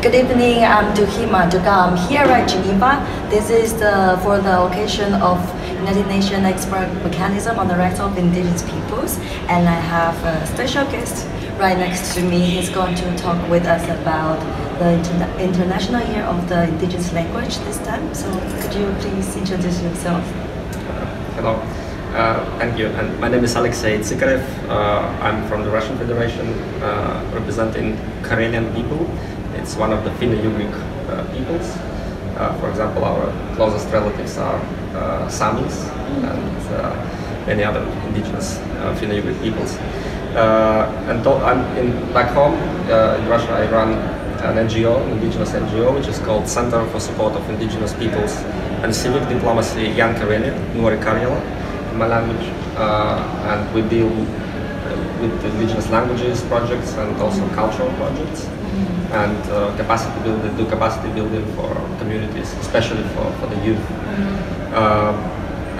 Good evening, I'm Duhima Duga. I'm here at Geneva. This is for the occasion of United Nations Expert Mechanism on the Rights of Indigenous Peoples, and I have a special guest right next to me. He's going to talk with us about the International Year of the Indigenous Language this time. So could you please introduce yourself? Hello. Thank you. And my name is Alexei Tsikarev. I'm from the Russian Federation, representing Karelian people. It's one of the Finno-Ugric peoples. For example, our closest relatives are Samis and many other indigenous Finno-Ugric peoples. And back home in Russia, I run an NGO, an indigenous NGO, which is called Center for Support of Indigenous Peoples and Civic Diplomacy Young Karelia, Nuori Karela, in my language. And we deal with indigenous languages projects and also cultural projects. And capacity building for communities, especially for the youth.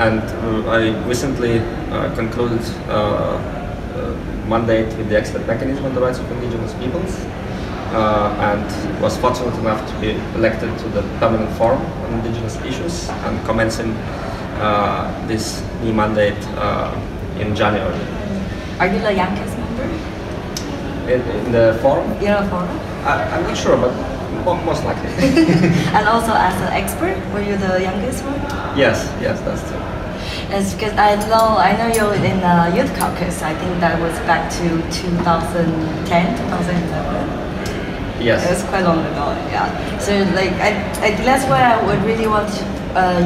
And I recently concluded mandate with the expert mechanism on the rights of indigenous peoples, and was fortunate enough to be elected to the permanent forum on indigenous issues, and commencing this new mandate in January. Are you the youngest member? In the forum? You're a forum? I'm not sure, but most likely. And also as an expert, were you the youngest one? Yes, that's true. Yes, because I know you're in the Youth Caucus. I think that was back to 2010, 2011. Yes. It was quite long ago, yeah. So like, I that's why I would really want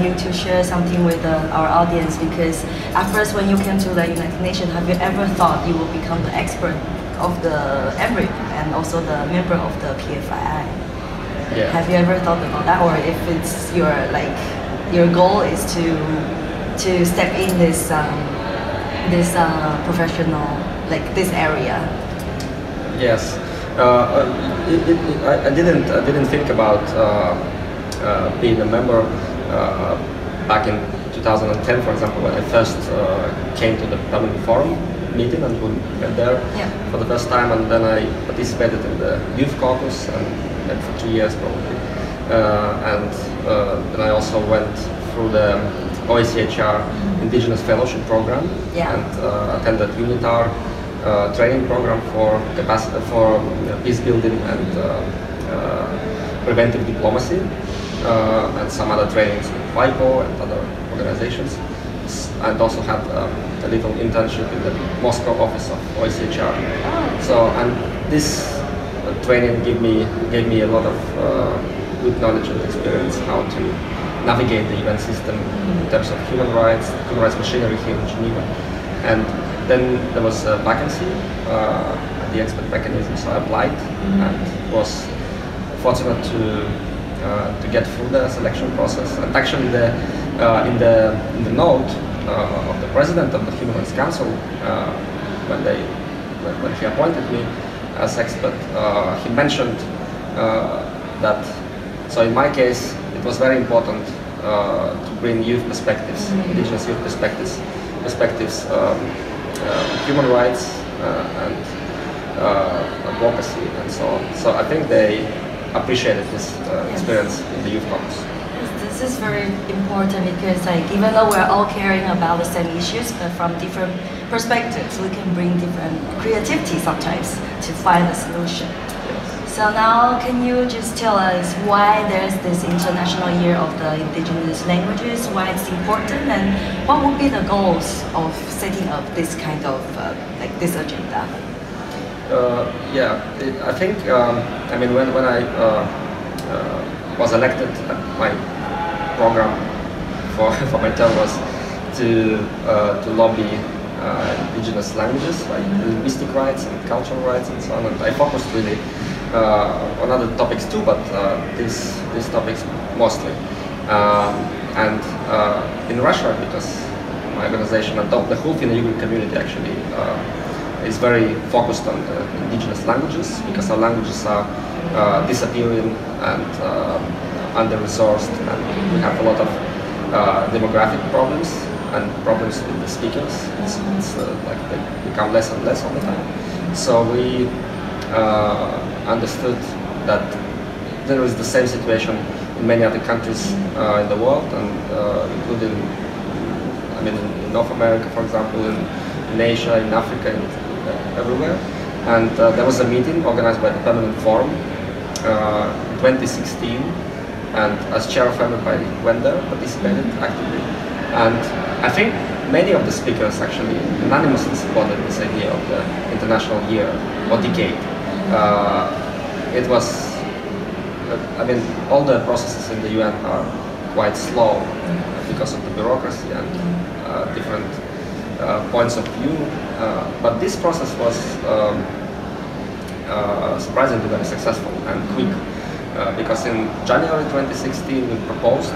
you to share something with our audience, because at first when you came to the United Nations, have you ever thought you would become the expert of the EMRIC and also the member of the PFII? Yeah. Have you ever thought about that, or if it's your goal is to step in this professional, like this area? Yes. I didn't think about being a member back in 2010, for example, when I first came to the Permanent Forum meeting and we went there for the first time, and then I participated in the Youth Caucus and for 2 years probably, and then I also went through the OECHR Indigenous Fellowship Program and attended UNITAR training program for peace building and preventive diplomacy, and some other trainings with WIPO and other organizations, and also had a little internship in the Moscow office of OECHR. So, and this training gave me a lot of good knowledge and experience how to navigate the UN system in terms of human rights machinery here in Geneva. And then there was a vacancy at the expert mechanism, so I applied and was fortunate to get through the selection process. And actually, in the note of the president of the Human Rights Council, when he appointed me as expert, he mentioned that. So in my case, it was very important to bring youth perspectives, indigenous youth perspectives, human rights and advocacy and so on. So I think they appreciated this experience in the Youth Caucus. This is very important, because like, even though we're all caring about the same issues, but from different perspectives, we can bring different creativity sometimes to find a solution. So now, can you just tell us why there's this International Year of the Indigenous Languages, why it's important, and what would be the goals of setting up this kind of, like this agenda? I think, I mean, when I was elected, my program for my term was to lobby indigenous languages, like linguistic rights and cultural rights and so on. And I focused really on other topics too, but these topics mostly. And in Russia, because my organization and the whole Finno-Ugric community actually is very focused on indigenous languages, because our languages are disappearing and under-resourced, and we have a lot of demographic problems and problems with the speakers. It's like they become less and less all the time. So we understood that there is the same situation in many other countries in the world, and including, I mean, in North America, for example, in Asia, in Africa, and everywhere. And there was a meeting organized by the Permanent Forum in 2016, and as chair of MFI, I went there, participated actively, and I think many of the speakers actually unanimously supported this idea of the international year or decade. It was, I mean, all the processes in the UN are quite slow because of the bureaucracy and different points of view, but this process was surprisingly very successful and quick, because in January 2016 we proposed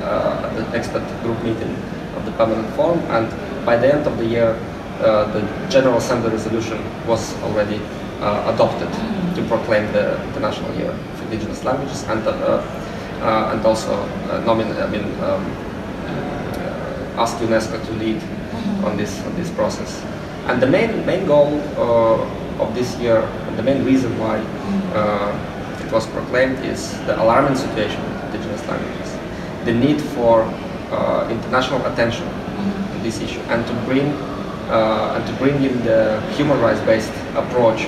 at the expert group meeting of the Permanent Forum, and by the end of the year the General Assembly resolution was already adopted to proclaim the International Year of Indigenous Languages, and also ask UNESCO to lead on this process. And the main goal of this year, and the main reason why it was proclaimed, is the alarming situation of indigenous languages, the need for international attention to this issue, and to bring in the human rights-based approach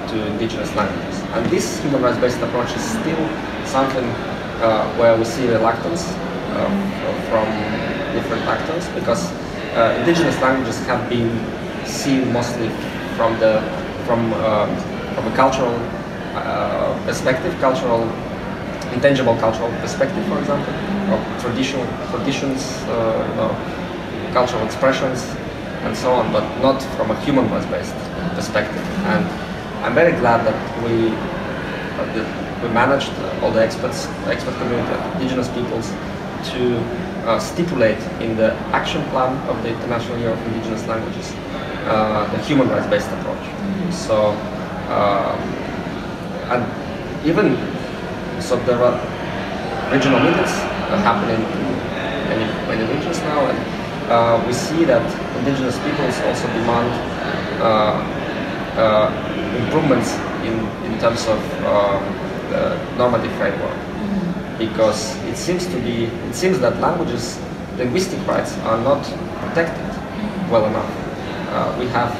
to indigenous languages. And this human rights-based approach is still something where we see reluctance from different actors, because indigenous languages have been seen mostly from a cultural perspective, intangible cultural perspective, for example, of traditions, cultural expressions, and so on, but not from a human rights-based perspective. And I'm very glad that we managed, all the expert community of indigenous peoples, to stipulate in the action plan of the International Year of Indigenous Languages the human rights-based approach. So, and even so, there are regional meetings happening in many regions now, and we see that indigenous peoples also demand improvements in terms of the normative framework, because it seems that linguistic rights are not protected well enough. We have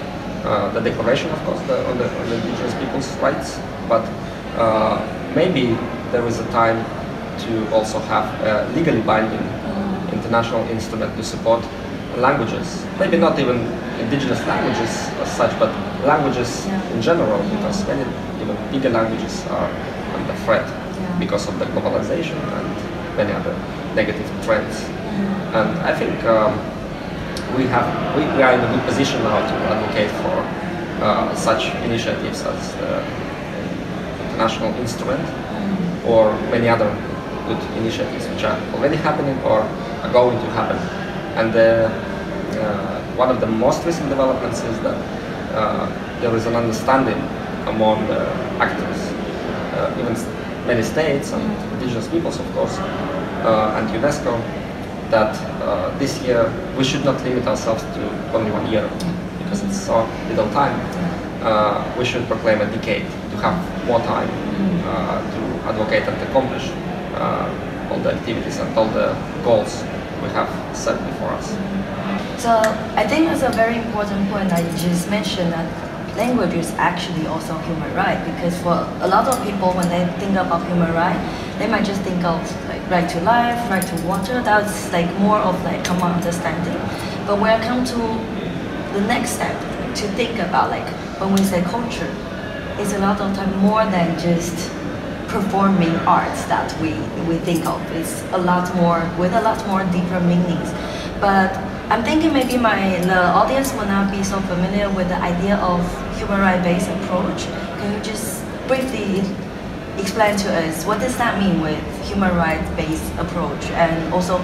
the declaration, of course, on the indigenous people's rights, but maybe there is a time to also have a legally binding international instrument to support languages. Maybe not even indigenous languages as such, but languages in general, because many even bigger languages are under threat because of the globalization and many other negative trends. And I think we are in a good position now to advocate for such initiatives as the international instrument, or many other good initiatives which are already happening or are going to happen. And one of the most recent developments is that there is an understanding among actors, even many states and indigenous peoples, of course, and UNESCO, that this year we should not limit ourselves to only 1 year, because it's so little time. We should proclaim a decade to have more time to advocate and accomplish all the activities and all the goals we have set before us. So I think it's a very important point that you just mentioned, that language is actually also human right, because for a lot of people, when they think about human right, they might just think of like right to life, right to water. That's like more of like common understanding. But when I come to the next step, to think about, like when we say culture, it's a lot of time more than just performing arts that we think of. It's a lot more, with a lot more deeper meanings. But I'm thinking maybe the audience will not be so familiar with the idea of human rights-based approach. Can you just briefly explain to us what does that mean with human rights-based approach, and also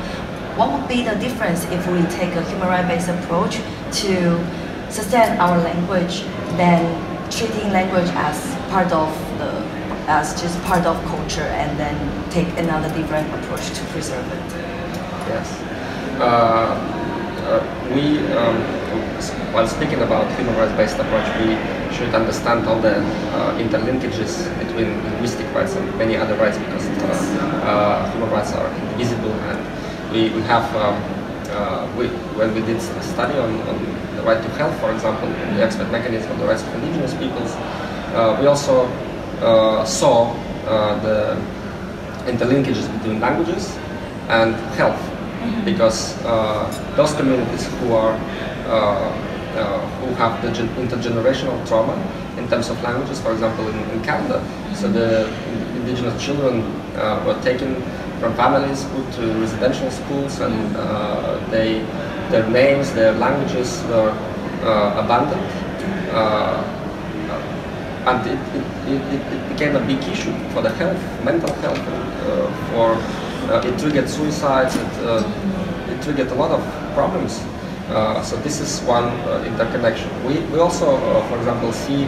what would be the difference if we take a human rights-based approach to sustain our language than treating language as just part of culture, and then take another different approach to preserve it? Yes. while speaking about human rights-based approach, we should understand all the interlinkages between linguistic rights and many other rights, because human rights are indivisible, and we have when we did a study on the right to health, for example, the expert mechanism on the rights of indigenous peoples, we also saw the interlinkages between languages and health, because those communities who are who have the intergenerational trauma in terms of languages, for example, in Canada, so the indigenous children were taken from families, put to residential schools, and their names, their languages were abandoned, and it became a big issue for the health, mental health, it triggered suicides, it triggered a lot of problems. So this is one interconnection. We also, for example, see,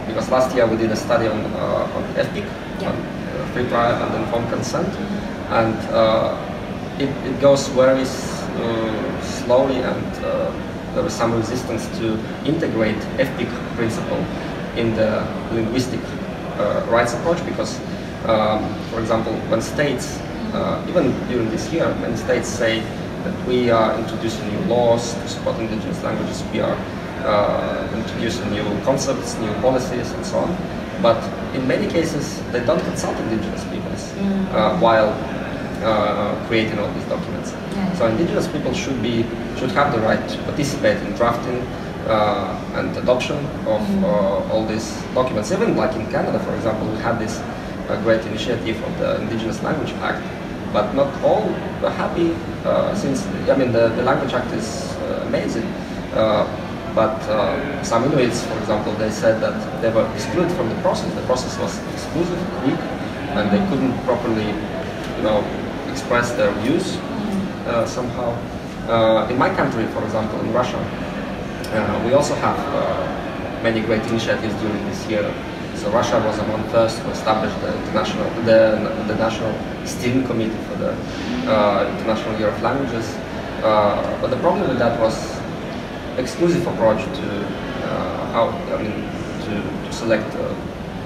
because last year we did a study on FPIC, on free, prior and informed consent, and it goes very slowly, and there is some resistance to integrate FPIC principle in the linguistic rights approach, because, for example, when states, even during this year, many states say that we are introducing new laws to support indigenous languages, we are introducing new concepts, new policies, and so on. But in many cases, they don't consult indigenous peoples while creating all these documents. So indigenous people should have the right to participate in drafting and adoption of all these documents. Even like in Canada, for example, we had this great initiative of the Indigenous Language Act, but not all were happy, since, I mean, the Language Act is amazing, but some Inuits, for example, they said that they were excluded from the process. The process was exclusive, weak, and they couldn't properly, express their views somehow. In my country, for example, in Russia, we also have many great initiatives during this year. So Russia was among the first to establish the National Steering Committee for the International Year of Languages. But the problem with that was exclusive approach to to select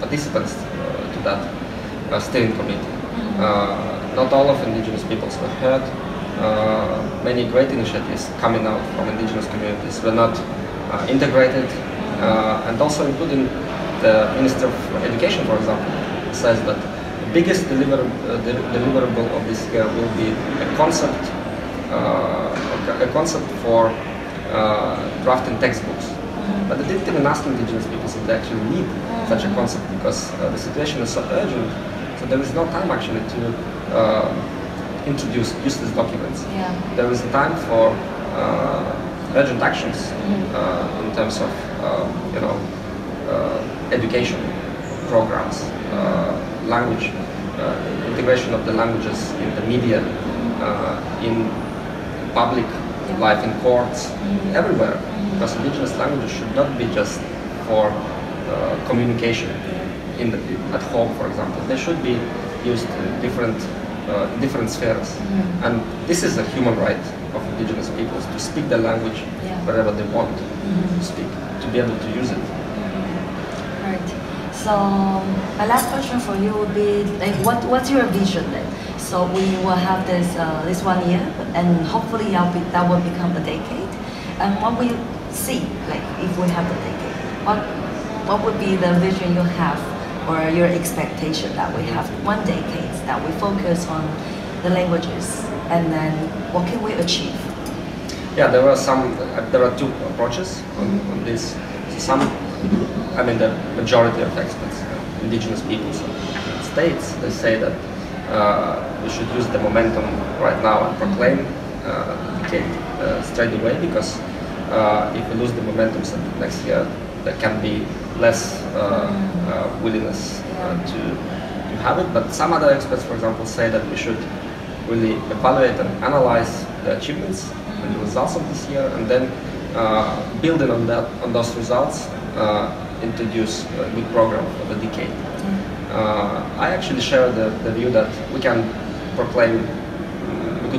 participants to that steering committee. Not all of indigenous peoples were heard. Many great initiatives coming out from indigenous communities were not integrated, and also including the Minister of Education, for example, says that the biggest deliverable of this year will be a concept for drafting textbooks. But they didn't even ask indigenous peoples if they actually need such a concept, because the situation is so urgent, so there is no time actually to use these documents. There is a time for urgent actions in terms of education programs, language, integration of the languages in the media, in public life, in courts, everywhere. Because indigenous languages should not be just for communication at home, for example. They should be used in different spheres. And this is a human right of indigenous peoples, to speak their language wherever they want to speak, to be able to use it. Right. So my last question for you would be, like, what's your vision then? So we will have this 1 year, and hopefully that will become a decade. And what we see, like, if we have the decade, what would be the vision you have, or your expectation that we have 1 decade, that we focus on the languages, and then what can we achieve? Yeah, there are two approaches on this. So the majority of experts, indigenous peoples and states, they say that we should use the momentum right now and proclaim the decade straight away, because if we lose the momentum next year, there can be less willingness to have it. But some other experts, for example, say that we should really evaluate and analyze the achievements and the results of this year, and then building on those results, introduce a good program for the decade. I actually share the view that we could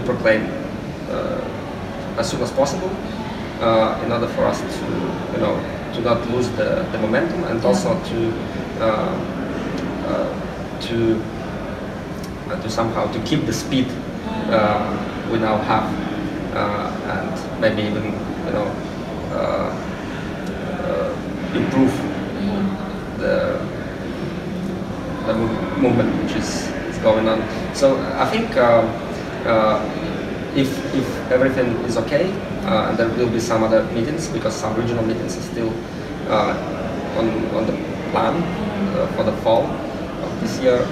proclaim as soon as possible, in order for us to not lose the momentum, and also to somehow to keep the speed we now have, and maybe even improve the movement which is going on. So I think if everything is okay, and there will be some other meetings, because some regional meetings are still on the plan for the fall of this year,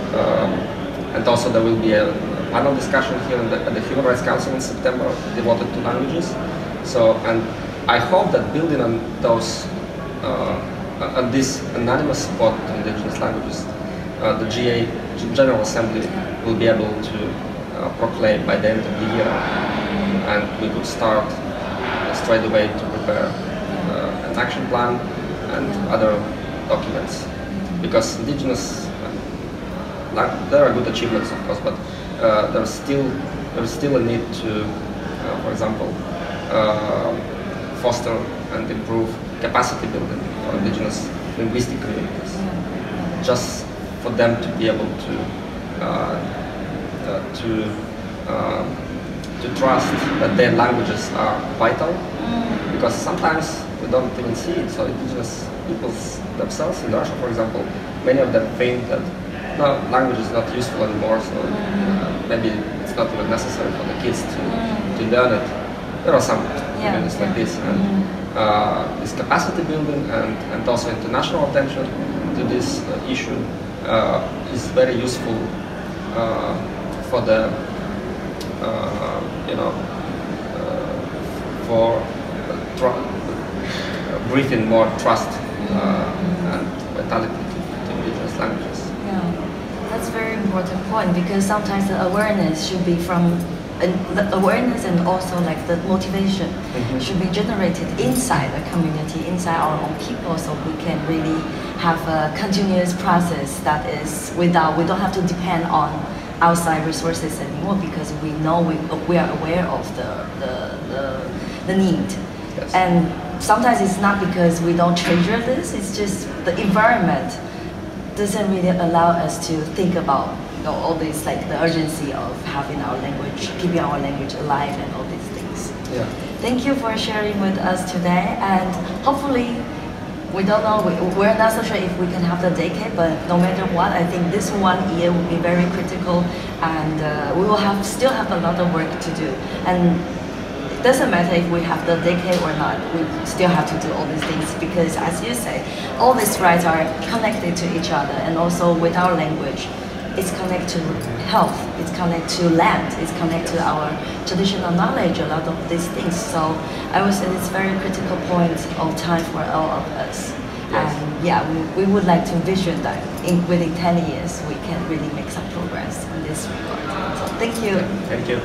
and also there will be a panel discussion here at the Human Rights Council in September devoted to languages. So, and I hope that building on those on this unanimous support to indigenous languages, the GA General Assembly will be able to proclaim by the end of the year, and we could start straight away to prepare an action plan and other documents, because indigenous, there are good achievements of course, but there is still a need to, for example, foster and improve capacity building for indigenous linguistic communities, just for them to be able to trust that their languages are vital, because sometimes we don't even see it. So indigenous peoples themselves in Russia, for example, many of them think that no, language is not useful anymore, so maybe it's not even necessary for the kids to learn it. There are some communities like this, and this capacity building and also international attention to this issue is very useful for the for breathing more trust and vitality to indigenous languages. Yeah, that's a very important point, because sometimes the awareness should be from the awareness, and also like the motivation should be generated inside the community, inside our own people, so we can really have a continuous process that is we don't have to depend on outside resources anymore, because we know we are aware of the need. Yes. And sometimes it's not because we don't treasure this, it's just the environment doesn't really allow us to think about all this, like the urgency of having our language, keeping our language alive, and all these things. Yeah. Thank you for sharing with us today, and hopefully, we don't know, we're not so sure if we can have the decade, but no matter what, I think this 1 year will be very critical, and we will still have a lot of work to do. And it doesn't matter if we have the decade or not, we still have to do all these things, because as you say, all these rights are connected to each other, and also with our language, it's connected to health, it's connected to land, it's connected to our traditional knowledge, a lot of these things. So I would say it's a very critical point of time for all of us. Yes. And yeah, we would like to envision that within 10 years we can really make some progress in this regard. So thank you. Thank you.